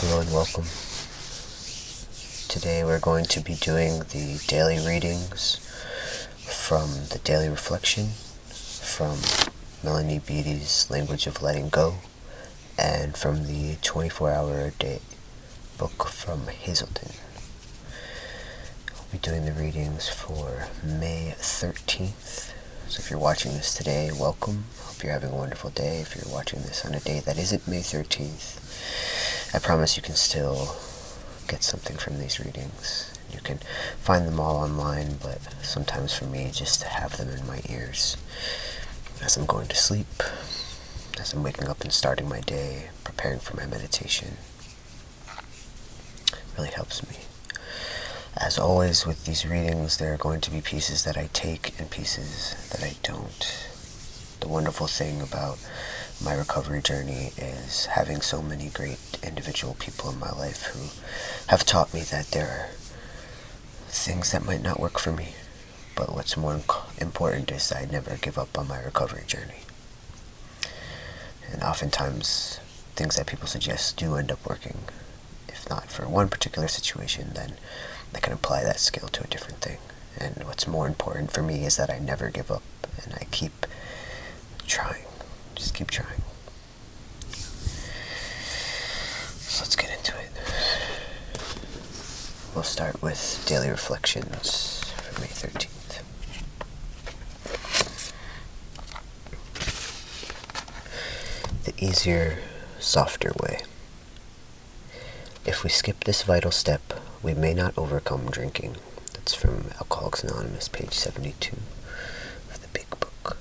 Hello and welcome. Today we're going to be doing the daily readings from the Daily Reflection from Melanie Beattie's Language of Letting Go and from the 24-Hour-a-Day book from Hazelden. We'll be doing the readings for May 13th. So if you're watching this today, welcome. Hope you're having a wonderful day. If you're watching this on a day that isn't May 13th, I promise you can still get something from these readings. You can find them all online, but sometimes for me, just to have them in my ears as I'm going to sleep, as I'm waking up and starting my day, preparing for my meditation, really helps me. As always with these readings, there are going to be pieces that I take and pieces that I don't. The wonderful thing about my recovery journey is having so many great individual people in my life who have taught me that there are things that might not work for me, but what's more important is that I never give up on my recovery journey. And oftentimes, things that people suggest do end up working. If not for one particular situation, then I can apply that skill to a different thing. And what's more important for me is that I never give up and I keep trying. Just keep trying. So let's get into it. We'll start with Daily Reflections for May 13th. The easier, softer way. If we skip this vital step, we may not overcome drinking. That's from Alcoholics Anonymous, page 72 of the Big Book.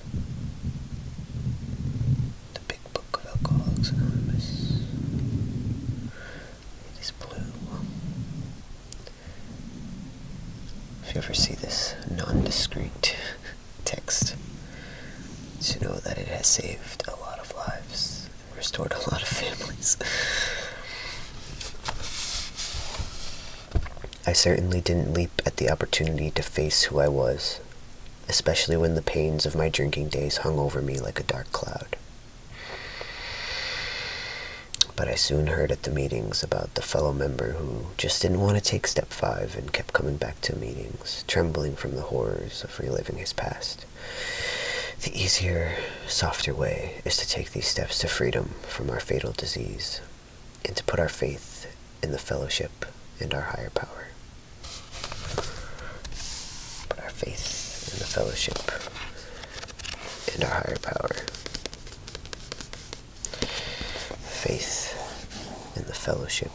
The Big Book of Alcoholics Anonymous. It is blue. If you ever see this nondiscrete text, you know that it has saved a lot of lives and restored a lot of families. I certainly didn't leap at the opportunity to face who I was, especially when the pains of my drinking days hung over me like a dark cloud. But I soon heard at the meetings about the fellow member who just didn't want to take step 5 and kept coming back to meetings, trembling from the horrors of reliving his past. The easier, softer way is to take these steps to freedom from our fatal disease and to put our faith in the fellowship and our higher power. Put our faith in the fellowship and our higher power. Faith in the fellowship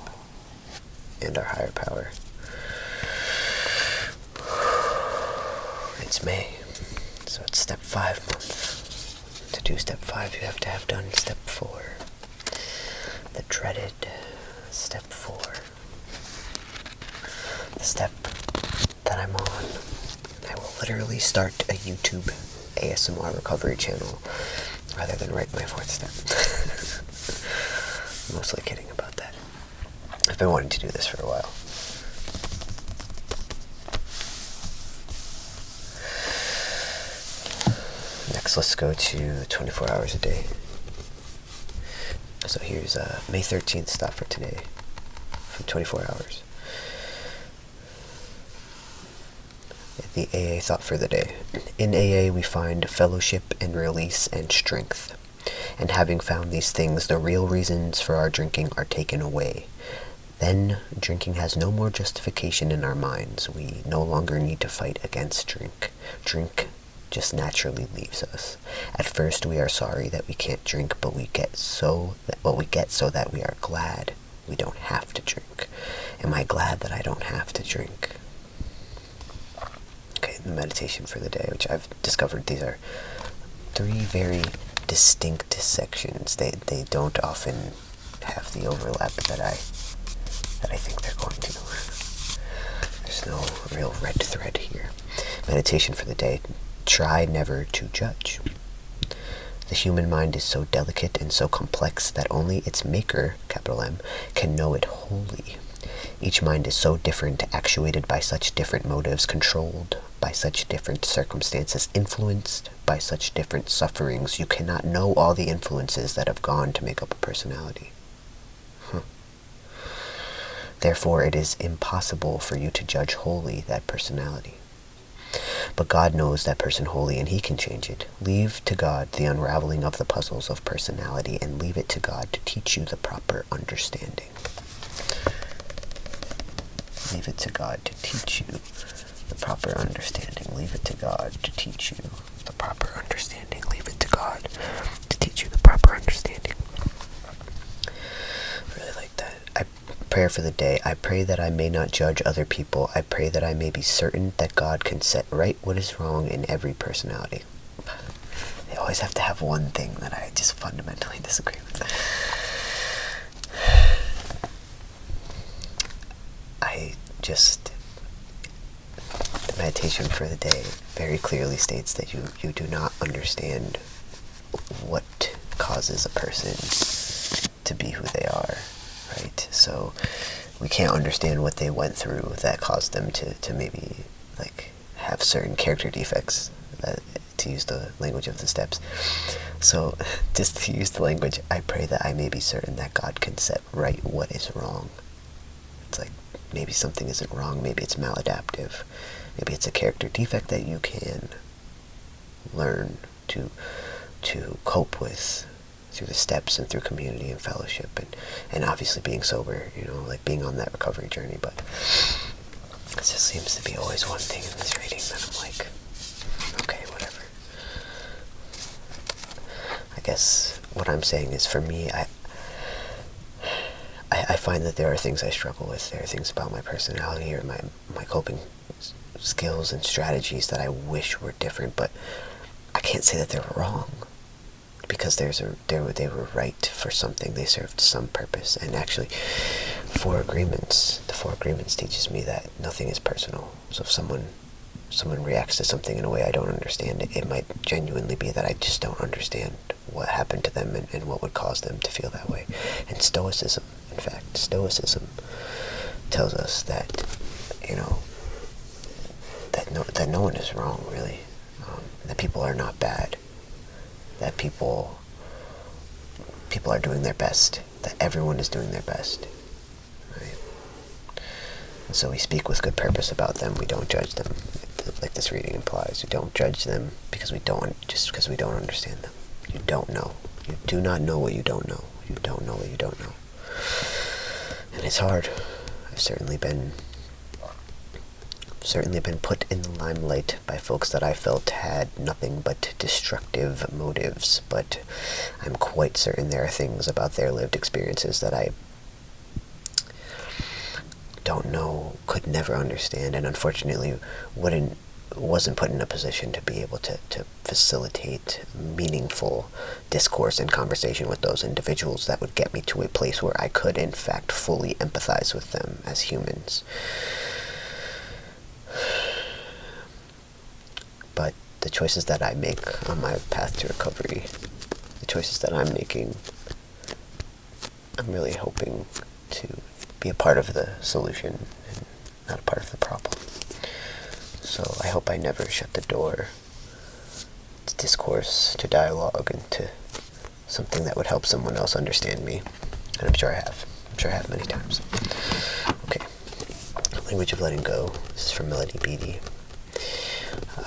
and our higher power. It's May, so it's step 5 month. To do step 5, you have to have done step 4. The dreaded step 4. The step that I'm on. I will literally start a YouTube ASMR recovery channel rather than write my 4th step. I'm mostly kidding about that. I've been wanting to do this for a while. Next, let's go to 24 hours a day. So here's May 13th stuff for today from 24 hours. The AA thought for the day. In AA we find fellowship and release and strength. And having found these things, the real reasons for our drinking are taken away. Then drinking has no more justification in our minds. We no longer need to fight against drink. Drink just naturally leaves us. At first we are sorry that we can't drink, but we get so that we are glad we don't have to drink. Am I glad that I don't have to drink? Okay, the meditation for the day, which I've discovered these are 3 very distinct sections. They don't often have the overlap that I think they're going to. There's no real red thread here. Meditation for the day. Try never to judge. The human mind is so delicate and so complex that only its maker, capital M, can know it wholly. Each mind is so different, actuated by such different motives, controlled by such different circumstances, influenced by such different sufferings. You cannot know all the influences that have gone to make up a personality. Therefore, it is impossible for you to judge wholly that personality. But God knows that person wholly, and He can change it. Leave to God the unraveling of the puzzles of personality, and leave it to God to teach you the proper understanding. Leave it to God to teach you the proper understanding. Leave it to God to teach you the proper understanding. Leave it to God to teach you the proper understanding. I really like that. Prayer for the day. I pray that I may not judge other people. I pray that I may be certain that God can set right what is wrong in every personality. They always have to have one thing that I just fundamentally disagree with. The meditation for the day very clearly states that you do not understand what causes a person to be who they are, right? So we can't understand what they went through that caused them to maybe have certain character defects, to use the language of the steps. So just to use the language, I pray that I may be certain that God can set right what is wrong. It's like maybe something isn't wrong, maybe it's maladaptive, maybe it's a character defect that you can learn to cope with through the steps and through community and fellowship and obviously being sober, being on that recovery journey. But it just seems to be always one thing in this reading that I'm like, okay, whatever. I guess what I'm saying is, for me, I find that there are things I struggle with. There are things about my personality or my coping skills and strategies that I wish were different, but I can't say that they're wrong, because they were right for something. They served some purpose. And actually, the Four Agreements teaches me that nothing is personal. So if someone reacts to something in a way I don't understand, it might genuinely be that I just don't understand what happened to them and what would cause them to feel that way. And Stoicism tells us that, that no one is wrong, really. That people are not bad. That people are doing their best. That everyone is doing their best. Right? And so we speak with good purpose about them. We don't judge them, like this reading implies. We don't judge them because we don't understand them. You don't know. You do not know what you don't know. You don't know what you don't know. And it's hard. I've certainly been put in the limelight by folks that I felt had nothing but destructive motives, but I'm quite certain there are things about their lived experiences that I don't know, could never understand, and unfortunately wasn't put in a position to be able to facilitate meaningful discourse and conversation with those individuals that would get me to a place where I could, in fact, fully empathize with them as humans. But the choices that I make on my path to recovery, the choices that I'm making, I'm really hoping to be a part of the solution and not a part of the problem. So I hope I never shut the door to discourse, to dialogue, and to something that would help someone else understand me. And I'm sure I have. I'm sure I have many times. Okay. Language of Letting Go. This is from Melanie Beattie.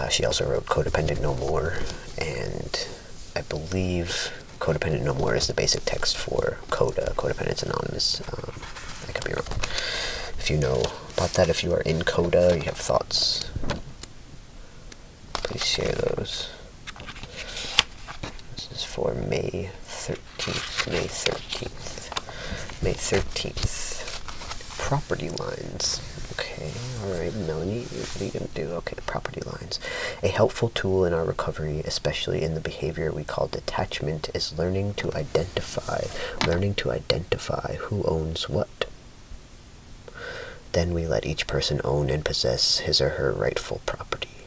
She also wrote Codependent No More, and I believe Codependent No More is the basic text for CODA, Codependence Anonymous. I could be wrong. If you know about that, if you are in CODA, you have thoughts, please share those. This is for May 13th. Property lines. Okay, alright, Melanie, what are you going to do? Okay, property lines. A helpful tool in our recovery, especially in the behavior we call detachment, is learning to identify who owns what. Then we let each person own and possess his or her rightful property.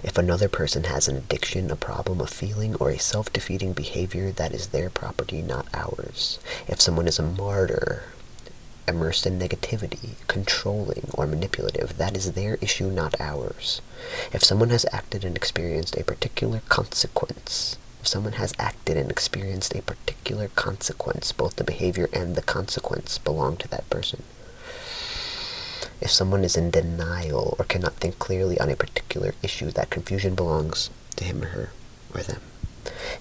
If another person has an addiction, a problem, a feeling, or a self-defeating behavior, that is their property, not ours. If someone is a martyr, immersed in negativity, controlling, or manipulative, that is their issue, not ours. If someone has acted and experienced a particular consequence, both the behavior and the consequence belong to that person. If someone is in denial or cannot think clearly on a particular issue, that confusion belongs to him or her or them.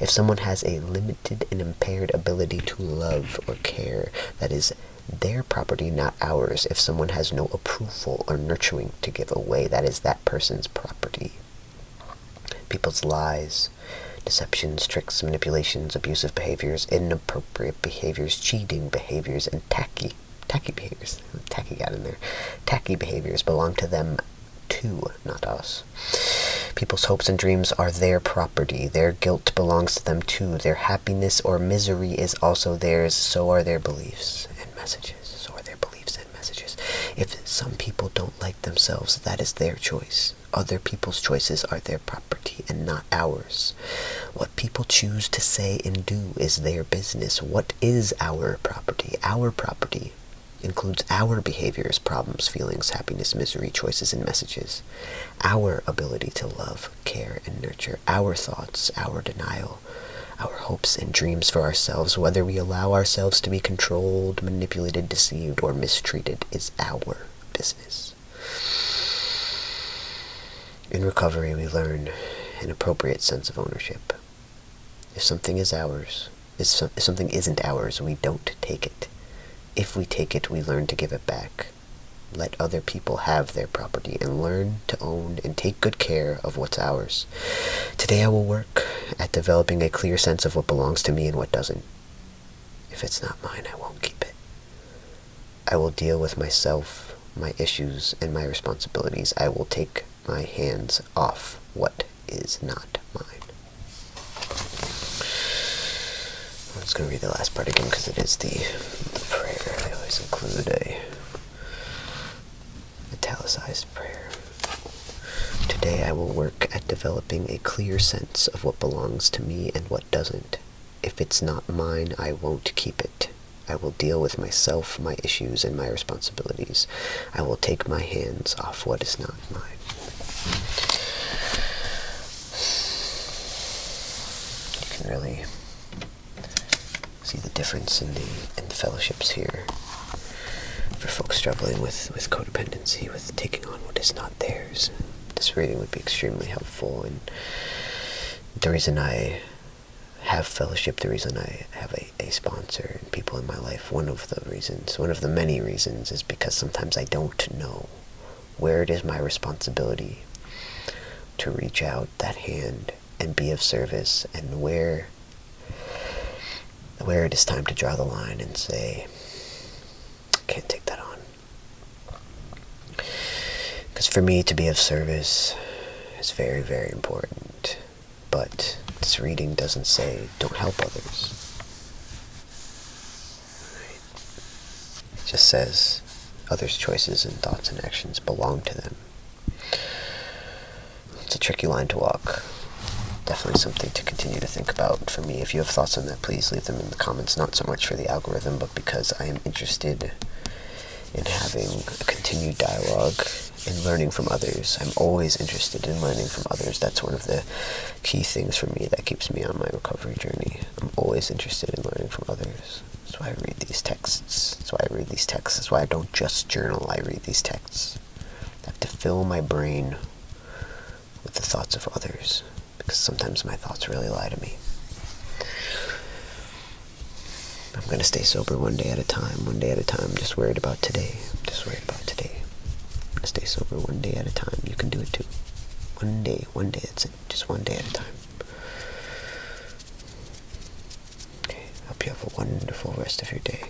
If someone has a limited and impaired ability to love or care, that is their property, not ours. If someone has no approval or nurturing to give away, that is that person's property. People's lies, deceptions, tricks, manipulations, abusive behaviors, inappropriate behaviors, cheating behaviors, and tacky behaviors. Tacky got in there. Tacky behaviors belong to them too, not us. People's hopes and dreams are their property. Their guilt belongs to them too. Their happiness or misery is also theirs. So are their beliefs and messages. If some people don't like themselves, that is their choice. Other people's choices are their property and not ours. What people choose to say and do is their business. What is our property? Our property includes our behaviors, problems, feelings, happiness, misery, choices, and messages. Our ability to love, care, and nurture. Our thoughts, our denial, our hopes and dreams for ourselves. Whether we allow ourselves to be controlled, manipulated, deceived, or mistreated is our business. In recovery, we learn an appropriate sense of ownership. If something is ours, if something isn't ours, we don't take it. If we take it, we learn to give it back. Let other people have their property and learn to own and take good care of what's ours. Today I will work at developing a clear sense of what belongs to me and what doesn't. If it's not mine, I won't keep it. I will deal with myself, my issues, and my responsibilities. I will take my hands off what is not mine. I'm just going to read the last part again because it is the prayer. I always include a italicized prayer. Today I will work at developing a clear sense of what belongs to me and what doesn't. If it's not mine, I won't keep it. I will deal with myself, my issues, and my responsibilities. I will take my hands off what is not mine. You can really see the difference in the fellowships here. For folks struggling with codependency, with taking on what is not theirs, this reading would be extremely helpful. And the reason I have fellowship, the reason I have a sponsor and people in my life, one of the many reasons, is because sometimes I don't know where it is my responsibility to reach out that hand and be of service, and where it is time to draw the line and say, I can't take that on. Because for me to be of service is very, very important. But this reading doesn't say don't help others. It just says others' choices and thoughts and actions belong to them. It's a tricky line to walk. Definitely something to continue to think about for me. If you have thoughts on that, please leave them in the comments. Not so much for the algorithm, but because I am interested in having a continued dialogue and learning from others. I'm always interested in learning from others. That's one of the key things for me that keeps me on my recovery journey. I'm always interested in learning from others. That's why I read these texts. That's why I don't just journal. I read these texts. I have to fill my brain with the thoughts of others, because sometimes my thoughts really lie to me. I'm going to stay sober one day at a time, just worried about today. I'm going to stay sober one day at a time. You can do it too. One day, that's it. Just one day at a time. Okay, hope you have a wonderful rest of your day.